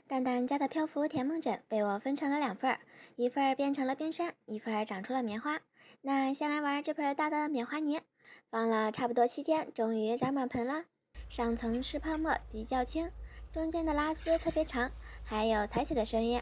蛋蛋家的漂浮甜梦枕被我分成了2份儿，一份儿变成了冰山，一份儿长出了棉花。那先来玩这盆大的棉花泥，放了差不多7天，终于长满盆了。上层是泡沫，比较轻，中间的拉丝特别长，还有踩水的声音。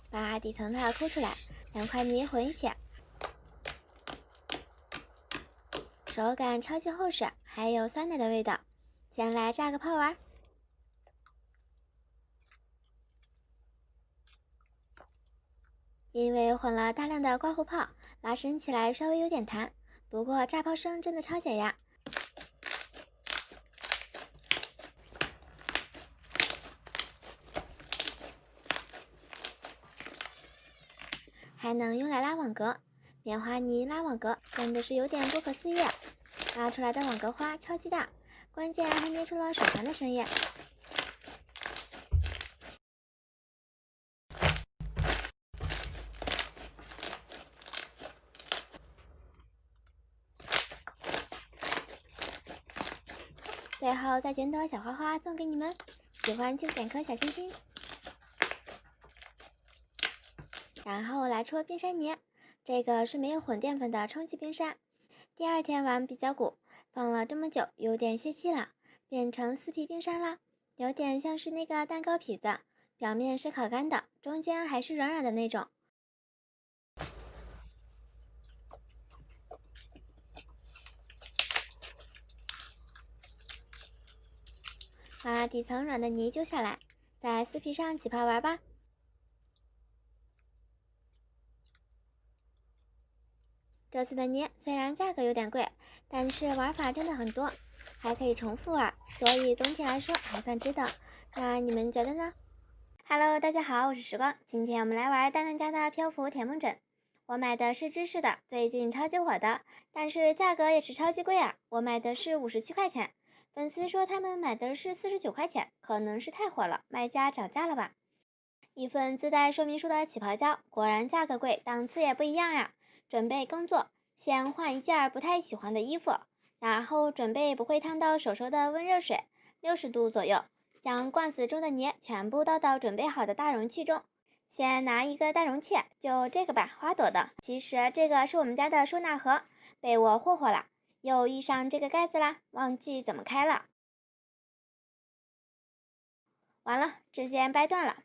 把底层的抠出来，2块泥混一起，手感超级厚实，还有酸奶的味道。先来炸个泡玩。因为混了大量的刮胡泡，拉伸起来稍微有点弹，不过炸泡声真的超解压。还能用来拉网格，棉花泥拉网格真的是有点不可思议。拉出来的网格花超级大，关键还捏出了手弹的声音。最后再卷朵小花花送给你们，喜欢记得点颗小心心。然后来戳冰山泥，这个是没有混淀粉的充气冰山。第2天玩比较鼓，放了这么久，有点泄气了，变成4皮冰山了，有点像是那个蛋糕皮子，表面是烤干的，中间还是软软的那种。把底层软的泥揪下来，在4皮上起泡玩吧。这次的泥虽然价格有点贵，但是玩法真的很多，还可以重复玩，所以总体来说还算值得。那你们觉得呢？Hello， 大家好，我是时光。今天我们来玩蛋蛋家的漂浮甜梦枕。我买的是芝士的，最近超级火的，但是价格也是超级贵啊！我买的是57块钱，粉丝说他们买的是49块钱，可能是太火了，卖家涨价了吧？一份自带说明书的起泡胶，果然价格贵，档次也不一样呀。准备工作，先换一件不太喜欢的衣服，然后准备不会烫到手的温热水，60度左右。将罐子中的泥全部倒到准备好的大容器中。先拿一个大容器，就这个吧，花朵的。其实这个是我们家的收纳盒，被我霍霍了，又遇上这个盖子啦，忘记怎么开了。完了，直接掰断了。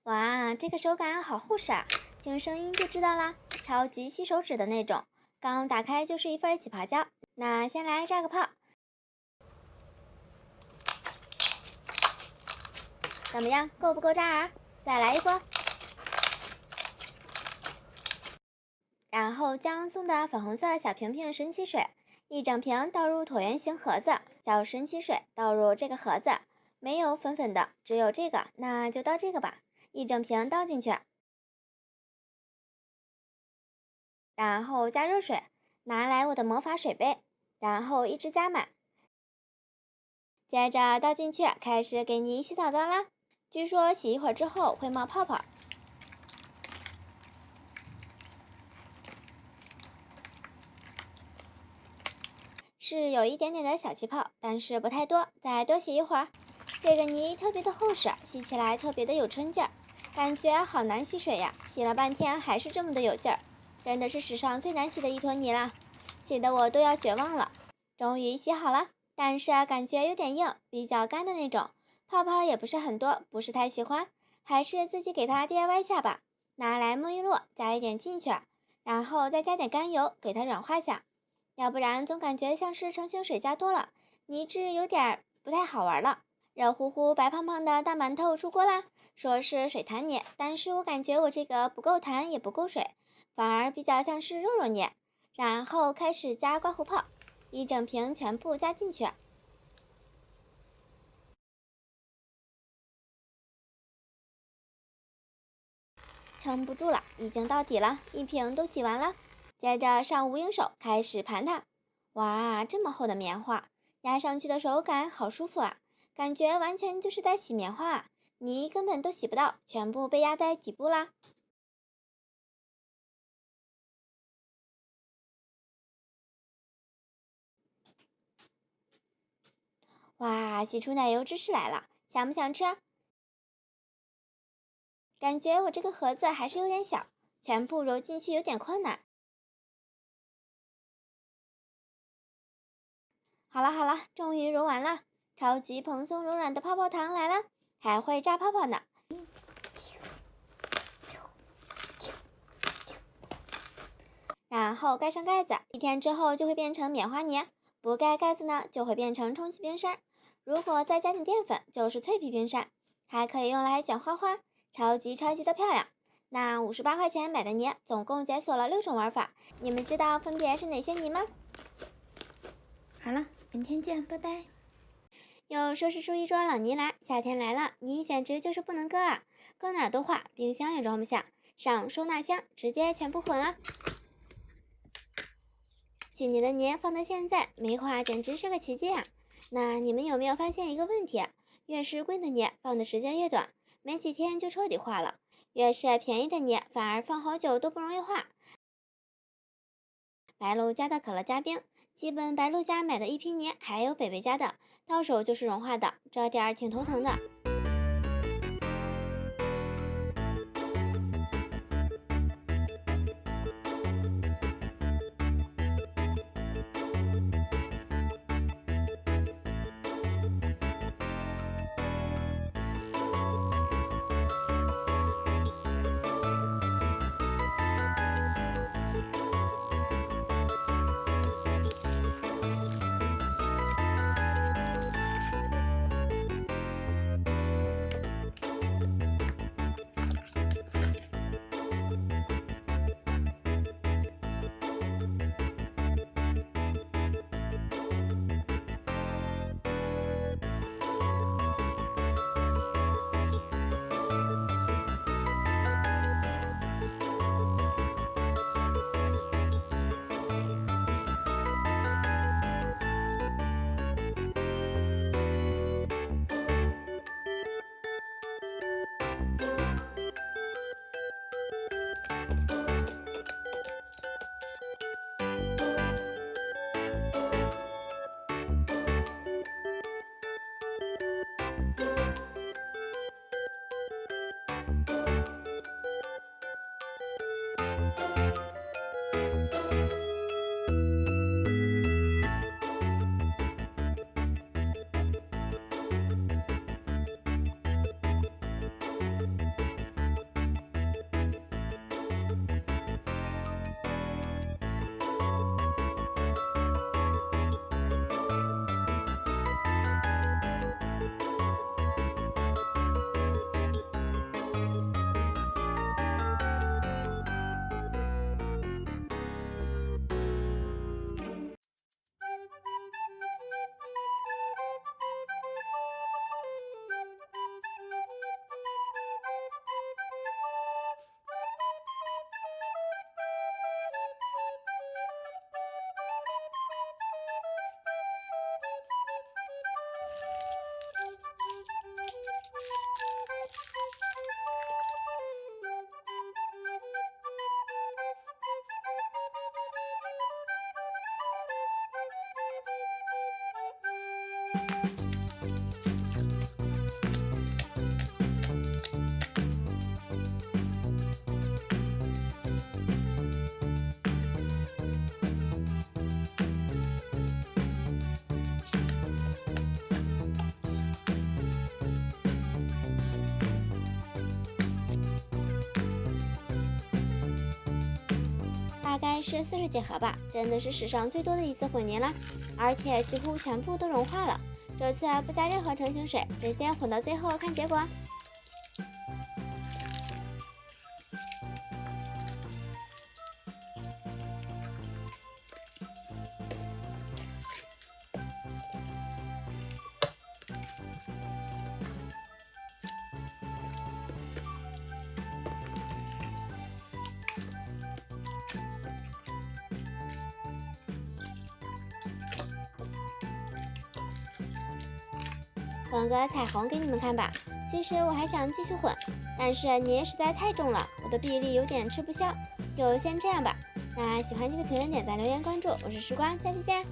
哇，这个手感好护实啊！听声音就知道啦，超级吸手指的那种。刚打开就是一份起泡胶，那先来炸个泡。怎么样，够不够炸啊？再来一波。然后将送的粉红色小瓶瓶神奇水1整瓶倒入椭圆形盒子，叫神奇水倒入这个盒子，没有粉粉的，只有这个，那就倒这个吧，1整瓶倒进去。然后加热水，拿来我的魔法水杯，然后一直加满。接着倒进去，开始给你洗澡澡啦。据说洗一会儿之后会冒泡泡。是有一点点的小气泡，但是不太多，再多洗一会儿。这个泥特别的厚实，洗起来特别的有撑劲儿，感觉好难吸水呀，洗了半天还是这么的有劲儿，真的是史上最难洗的一坨泥了，洗得我都要绝望了。终于洗好了，但是感觉有点硬，比较干的那种，泡泡也不是很多，不是太喜欢，还是自己给它 DIY 下吧。拿来沐浴露加一点进去，然后再加点甘油给它软化下。要不然总感觉像是成型水加多了，泥质有点不太好玩了。热乎乎白胖胖的大馒头出锅啦，说是水弹泥，但是我感觉我这个不够弹也不够水，反而比较像是肉肉泥。然后开始加刮胡泡，1整瓶全部加进去。撑不住了，已经到底了，一瓶都挤完了。接着上无影手开始盘它。哇，这么厚的棉花，压上去的手感好舒服啊，感觉完全就是在洗棉花啊，泥根本都洗不到，全部被压在底部啦。哇，洗出奶油芝士来了，想不想吃？感觉我这个盒子还是有点小，全部揉进去有点困难。好了好了，终于揉完了，超级蓬松柔软的泡泡糖来了，还会炸泡泡呢。然后盖上盖子，1天之后就会变成棉花泥。不盖盖子呢，就会变成充气冰山。如果再加点淀粉，就是脆皮冰山，还可以用来卷花花，超级的漂亮。那58块钱买的泥，总共解锁了6种玩法，你们知道分别是哪些泥吗？好了，明天见，拜拜。又收拾出一桌老泥来，夏天来了，泥简直就是不能搁啊，搁哪儿都化，冰箱也装不下，上收纳箱直接全部混了。去年的泥放到现在没化，简直是个奇迹啊！那你们有没有发现一个问题？越是贵的泥放的时间越短，没几天就彻底化了；越是便宜的泥反而放好久都不容易化。白鹿家的可乐加冰，基本白鹿家买的一批泥，还有北北家的，到手就是融化的，这点儿挺头疼的。大概是40几盒吧，真的是史上最多的一次混凝了，而且几乎全部都融化了。这次不加任何成型水，直接混到最后看结果。混个彩虹给你们看吧。其实我还想继续混，但是泥实在太重了，我的臂力有点吃不消，就先这样吧。那喜欢记得评论、点赞、留言、关注，我是时光，下期见。